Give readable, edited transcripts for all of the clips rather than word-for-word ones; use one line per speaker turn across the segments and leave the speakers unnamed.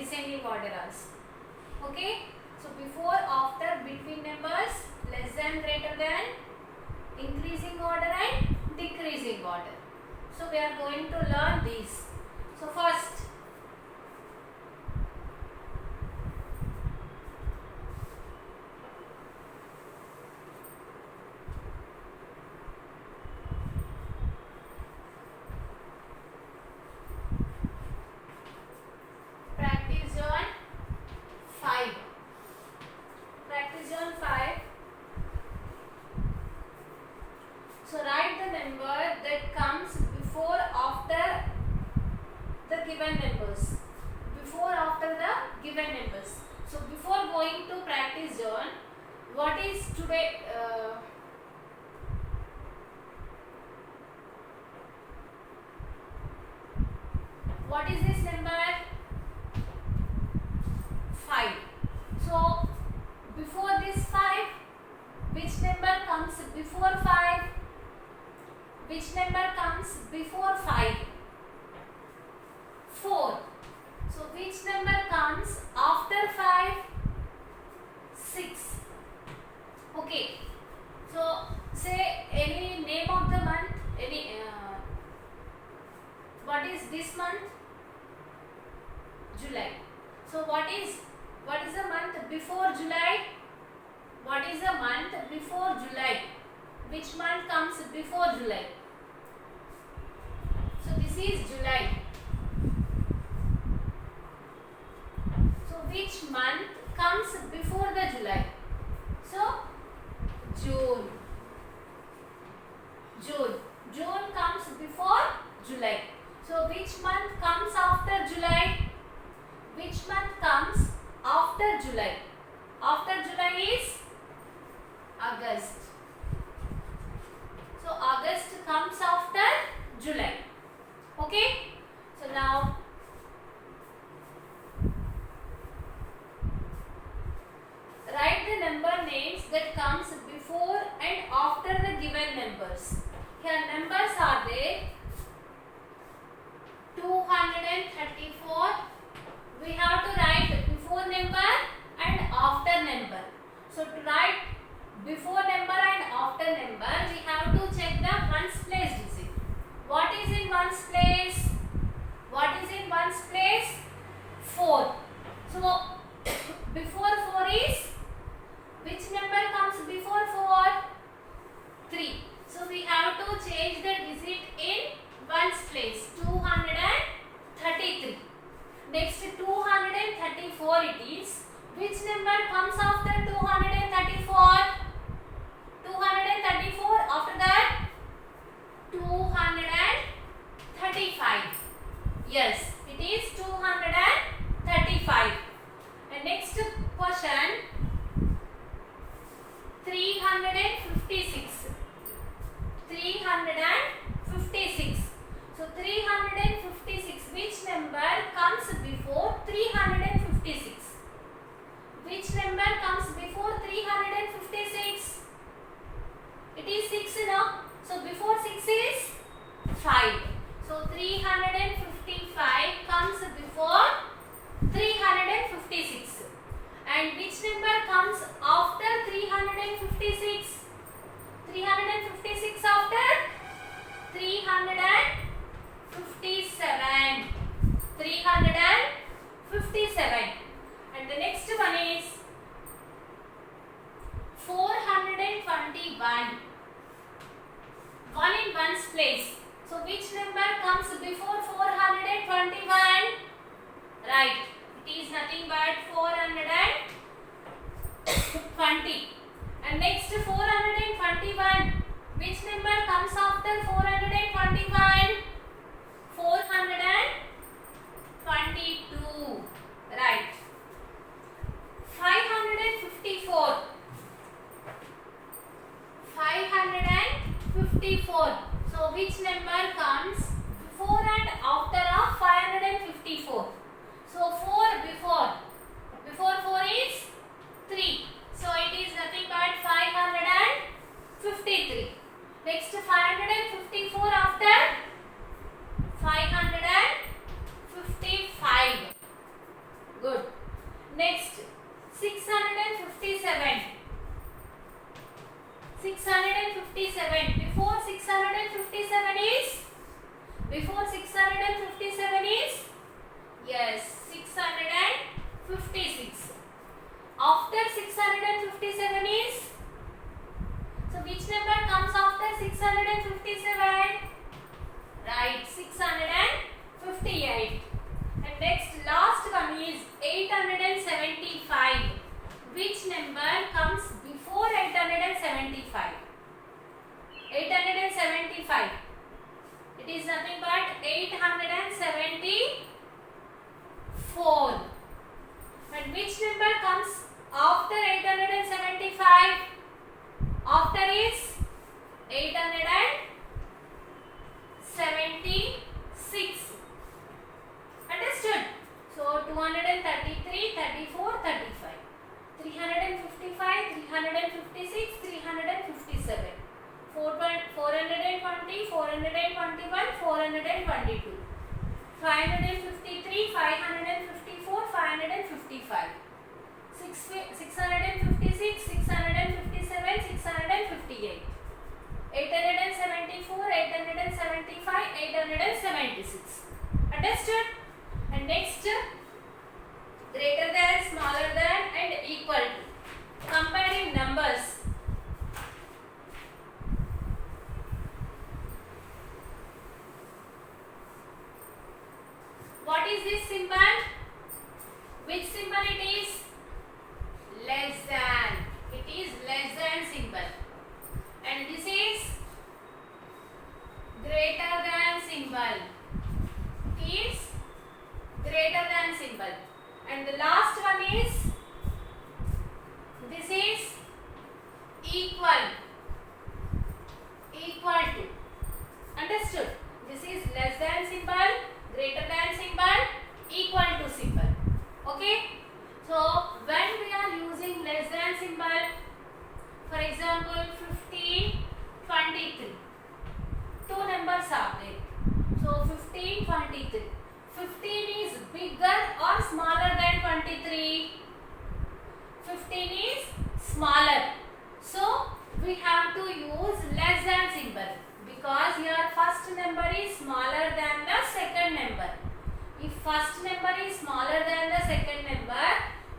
descending order also. Okay, so before, after, between numbers, less than, greater than, increasing order and decreasing order. So we are going to learn these. So first, practice on 5. Practice on 5. So write the number that comes before, after the given numbers. Before, after the given numbers. So before going to practice zone, what is today? What is this number? 5. So before this 5, which number comes before 5? Which number comes before 5? 4. So which number comes after 5? 6. Okay. So say any name of the month. Any what is this month? July. So what is the month before July? What is the month before July? Which month comes before July? So this is July. So which month comes before the July? So June. June comes before July. So which month comes after July? Which month comes after July? After July is August. So August comes after July. Okay? So now write the number names that comes before and after the given numbers. Here numbers are there. 234. We have to write before number and after number. So to write before number and after number, we have to check the ones place digit. What is in ones place? What is in ones place? 4. So before 4 is, which number comes before 4? 3. So we have to change the digit in ones place. 233. Next 234 it is. Which number comes after 234? 234. After that 235. Yes, it is 235. And next question, 356. 356. So 356. Which number comes before 356? Which number comes before 356? It is 6, no? So before 6 is 5. So 355 comes before 356. And which number comes after 356? 356 after 357. 357. And the next one is 421. 1 in ones place. So which number comes before 421? Right. It is nothing but 420. And next 421. Which number comes after 421? 422. Right. 554. 554. So which number comes before and after of 554? So 4 before. Before 4 is 3. So it is nothing but 553. Next 554 after 658. And next last one is 875. Which number comes before 875? 875. It is nothing but 874. And which number comes after 875? After is 876. Understood? So 233, 34, 35. 355, 356, 357. 420, 421, 422. 553, 554, 555. 656, 657, 658. 874, 875, 876. Understood? And next, greater than, smaller than and equal to. Comparing numbers. What is this symbol? Which symbol it is? Less than. It is less than symbol. And this is greater than symbol. It is greater than symbol. And the last one is, this is equal. Equal to. Understood? This is less than symbol, greater than symbol, equal to symbol. Okay? So when we are using less than symbol, for example 15, 23. Two numbers are there. So 15, 23. 15 is bigger or smaller than 23? 15 is smaller. So we have to use less than symbol because your first number is smaller than the second number. If first number is smaller than the second number,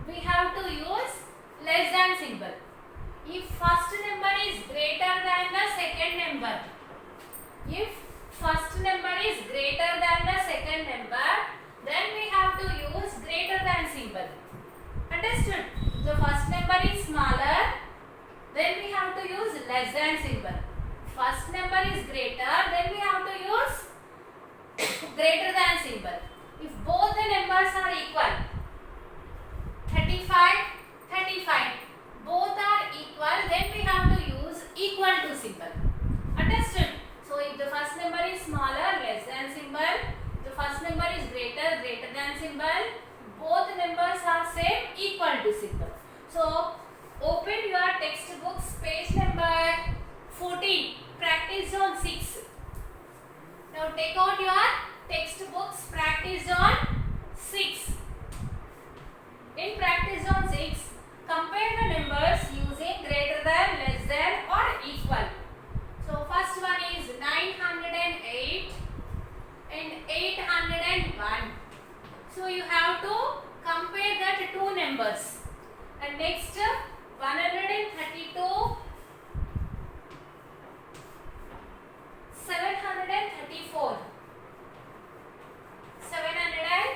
we have to use less than symbol. If first number is greater than the second number, if first number is greater than the second number, then we have to use greater than symbol. Understood? So first number is smaller, then we have to use less than symbol. First number is greater, then we have to use greater than symbol. If both the numbers are equal, 35, 35, both are equal, then we have to use equal to symbol. Understood? So if the first number is smaller, less than symbol, the first number is greater, greater than symbol, both numbers are same, equal to symbol. So open your textbooks, page number 14, practice zone 6. Now take out your textbooks, practice zone 6. In practice zone 6, compare the numbers using greater than, less than or equal. So first one is 908 and 801. So you have to compare that two numbers. And next 132, 734. 734.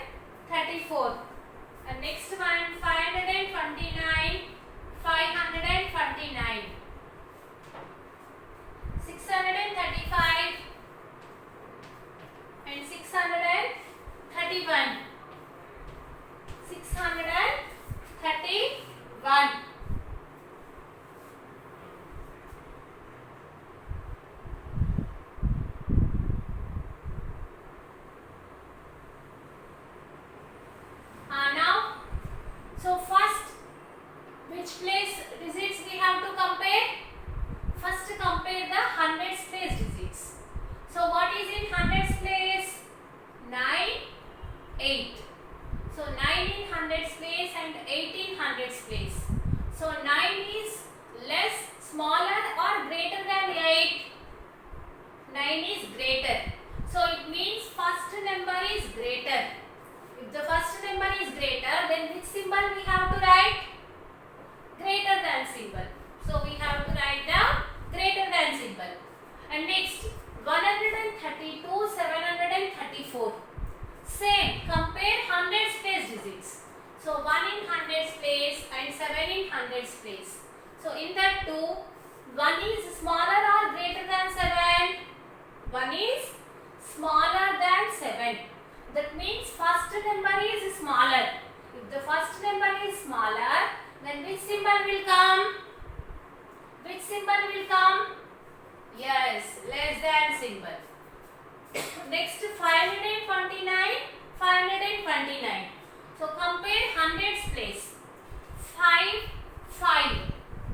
7 in hundreds place. So in that 2, 1 is smaller or greater than 7? 1 is smaller than 7. That means first number is smaller. If the first number is smaller, then which symbol will come? Which symbol will come? Yes, less than symbol. Next 529, 529. So compare hundreds place. 5, 5.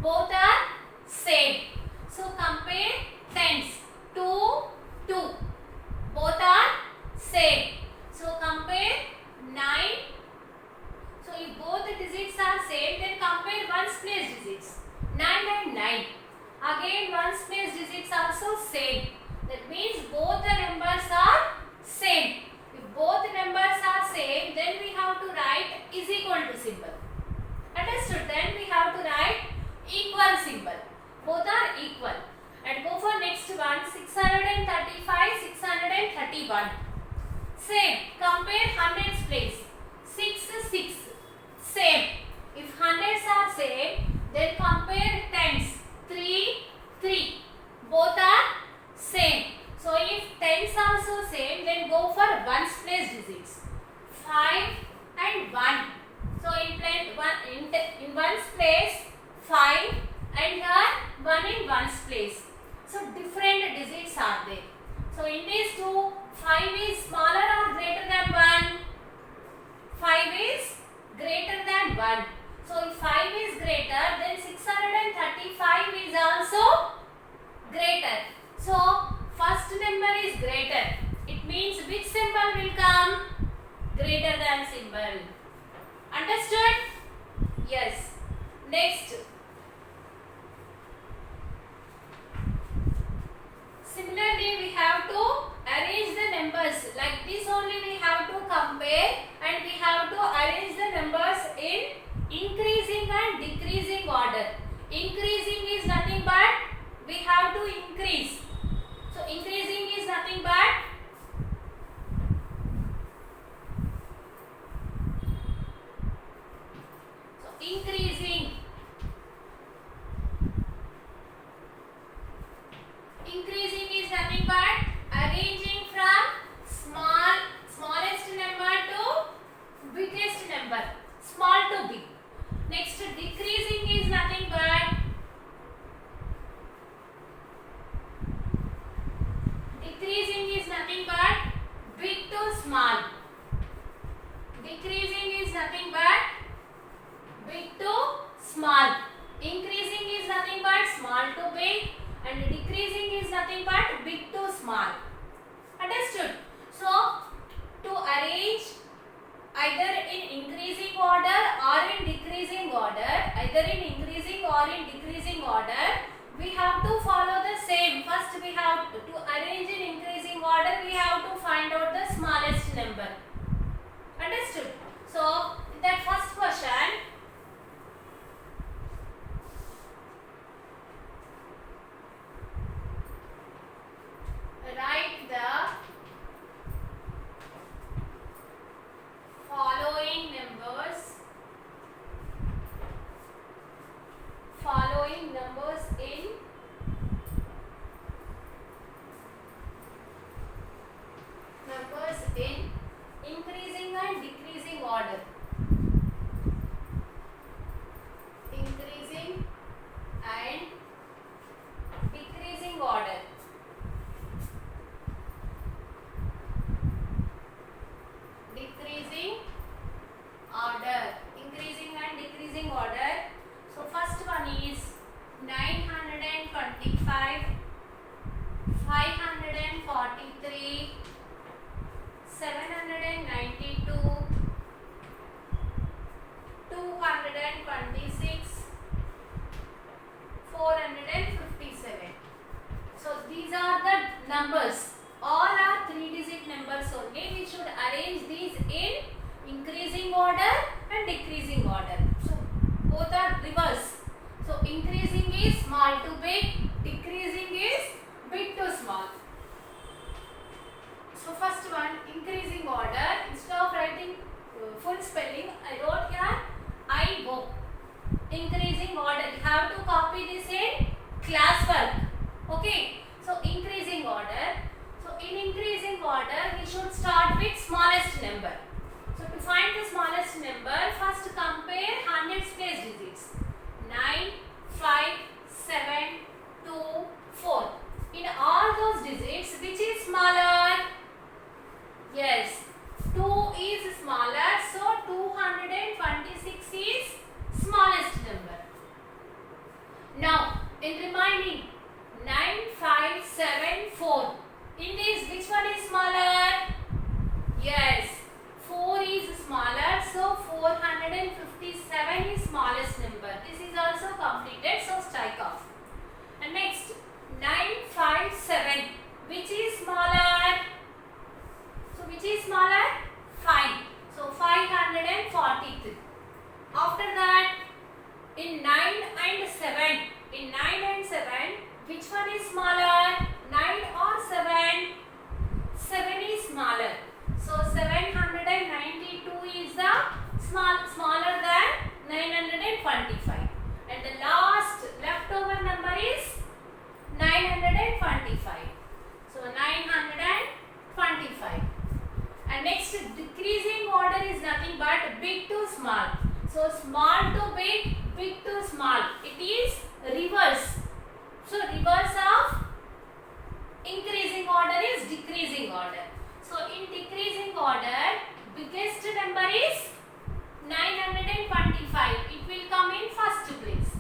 Both are same. So compare tens. 2, 2. Both are same. So compare 9. So if both the digits are same, then compare ones place digits. 9 and 9. Again ones place digits also same. That means both the numbers are same. If both numbers are same, then we have to write is equal to symbol. Understood? Then we have to write equal symbol. Both are equal. And go for next one, 635, 631. Same. Compare hundreds place. 6, 6. Same. If hundreds are same, then compare tens. 3, 3. Both are same. So if tens also same, then go for ones place digits. 5 and 1. So in ones place 5 and here 1 in ones place. So different digits are there. So in these two, 5 is smaller or greater than 1? 5 is greater than 1. So if 5 is greater, then 635 is also greater. So first number is greater. It means which symbol will come? Greater than symbol. Understood? Yes. Next. Similarly, we have to arrange the numbers. Like this only we have to compare and we have to arrange the numbers in increasing and decreasing order. Increasing is nothing but we have to increase. So increasing is nothing but increasing. Increasing is nothing but arranging from smallest number to biggest number, small to big. Next, decreasing is nothing but big to small. Decreasing is nothing but big to small. Increasing is nothing but small to big, and decreasing is nothing but big to small. Understood? So to arrange either in increasing order or in decreasing order, we have to follow the same. First we have to arrange in increasing order, we have to find out the smallest number. Understood? So in that first question, write the following numbers in increasing and decreasing order. Increasing and decreasing order. Decreasing order. Increasing and decreasing order. So first one is 925, 543, 792, 226, 457. So these are the numbers. All are 3-digit numbers only. We should arrange these in increasing order and decreasing order. So both are reverse. So increasing is small to big, decreasing is big to small. So first one, increasing order. Instead of writing full spelling, I wrote here IO. increasing order. You have to copy this in class work. Okay. So increasing order. So in increasing order, we should start with smallest number. So to find the smallest number, first compare hundreds place digits. 9, 5, 7, 2, 4. In all those digits, which is smaller? Yes, 2 is smaller. So 226 is smallest number. Now, in remaining 9, 5, 7, 4. In this, which one is smaller? Yes, 4 is smaller. So 457 is smallest number. This is also completed. So strike off. And next 9, 5, 7. Which is smaller? So which is smaller? 5. So 543. After that, in 9 and 7. In 9 and 7, which one is smaller? 9 or 7? 7 is smaller. So 792 is the smaller than 925. And the last leftover number is 925. So 925. And next, decreasing order is nothing but big to small. So small to big, big to small. It is reverse. So reverse of increasing order is decreasing order. So in decreasing order, biggest number is 925. It will come in first place.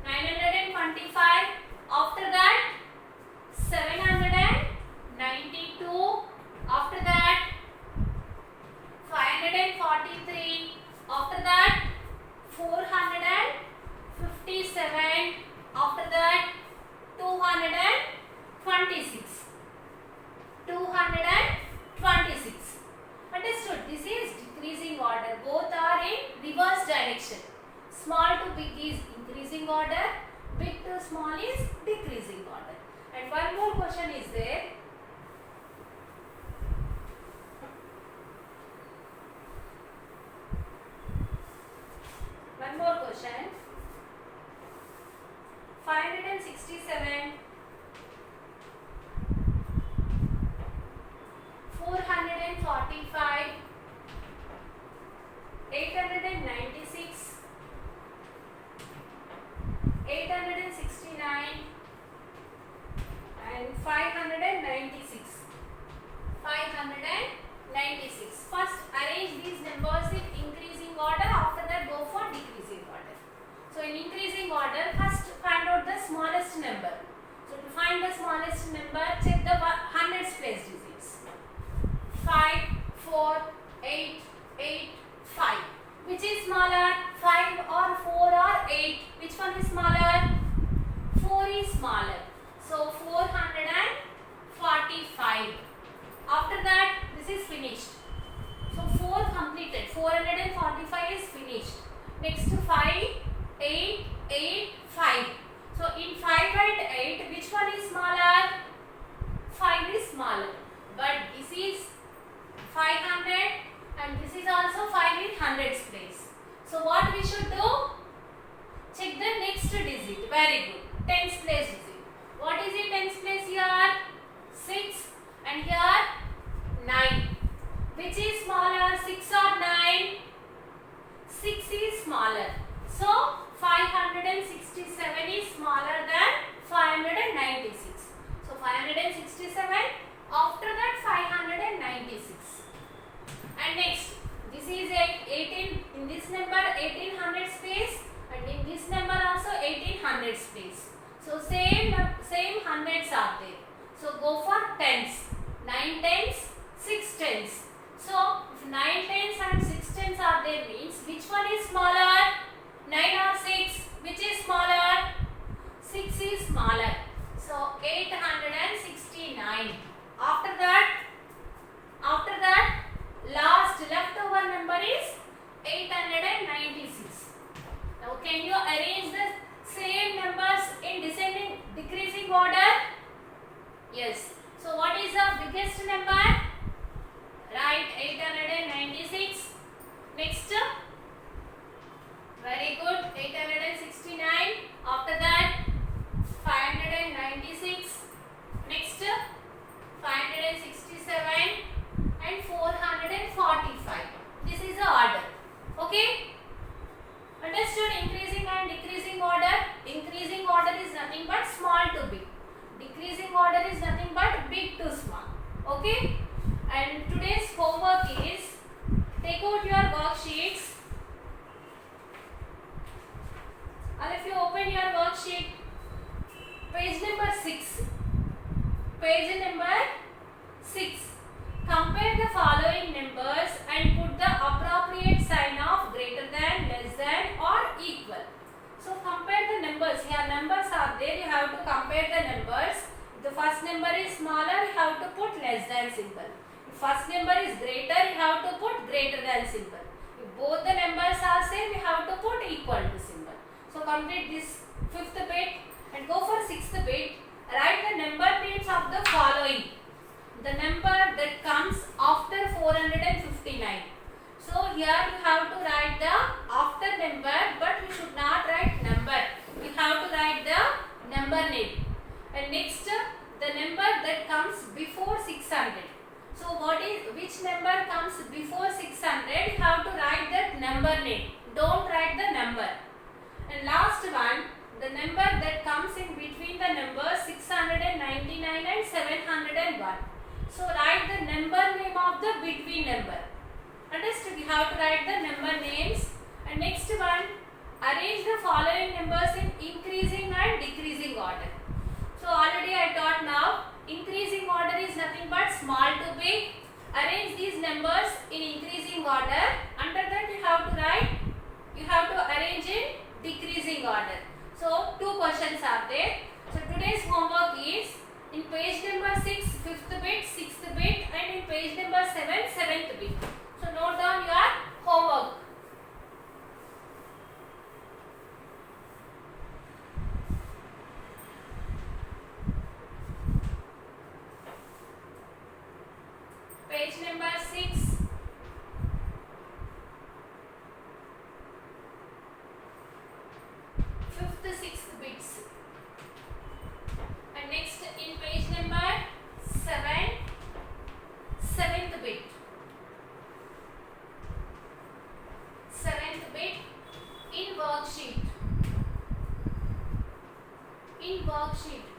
925. After that, 792. After that, 543. After that, 457. After that, 226. 226. Understood? This is decreasing order. Both are in reverse direction. Small to big is increasing order. Big to small is decreasing order. And one more question is there. One more question. 567, 445, 896, 869 and 596. 596. First arrange these numbers in increasing order. After that go for decreasing order. So in increasing order, first find out the smallest number. So to find the smallest number, check the hundreds place digits. 5, 4, 8, 8, 5. Which is smaller? 5 or 4 or 8? Which one is smaller? 4 is smaller. So 445. After that, this is finished. So 4 completed. 445 is finished. Next 5, 8, 8, 5. So in 5 and 8, which one is smaller? 5 is smaller. But this is 500 and this is also 5 in hundreds place. So what we should do? Check the next digit. Very good. Tens place digit. What is it tens place here? 6 and here 9. Which is smaller? 6 or 9? 6 is smaller. So 567 is smaller than 596. So 567. After that 596. And next, this is 18. In this number 1800 space, and in this number also 1800 space. So same hundreds are there. So go for tens. 9 tens, 6 tens. So if 9 tens and 6 tens are there, means which one is smaller? 9 or 6? Which is smaller? 6 is smaller. So 869. After that, last leftover number is 896. Now can you arrange the same numbers in descending decreasing order? Yes. So what is the biggest number? Right. Okay, and today's homework is take out your worksheets, and if you open your worksheet, page number 6, page number 6, compare the following numbers and put the appropriate sign of greater than, less than or equal. So compare the numbers. Here numbers are there, you have to compare the numbers. If the first number is smaller, you have to put less than symbol. If first number is greater, you have to put greater than symbol. If both the numbers are same, you have to put equal to symbol. So complete this 5th bit and go for 6th bit. Write the number names of the following. The number that comes after 459. So here you have to write the after number, but you should not write number. You have to write the number name. And next, the number that comes before 600. So which number comes before 600? You have to write that number name. Don't write the number. And last one, the number that comes in between the numbers 699 and 701. So write the number name of the between number. Understood? You have to write the number names. And next one, arrange the following numbers in increasing and decreasing order. So already I taught now, increasing order is nothing but small to big. Arrange these numbers in increasing order. Under that you have to arrange in decreasing order. So 2 questions are there. So today's homework is in page number 6, 5th bit, 6th bit, and in page number 7, 7th bit. So note down your homework. Page number 6. Fifth, 6th bits. And next in page number 7, 7th bit. 7th bit in worksheet. In worksheet.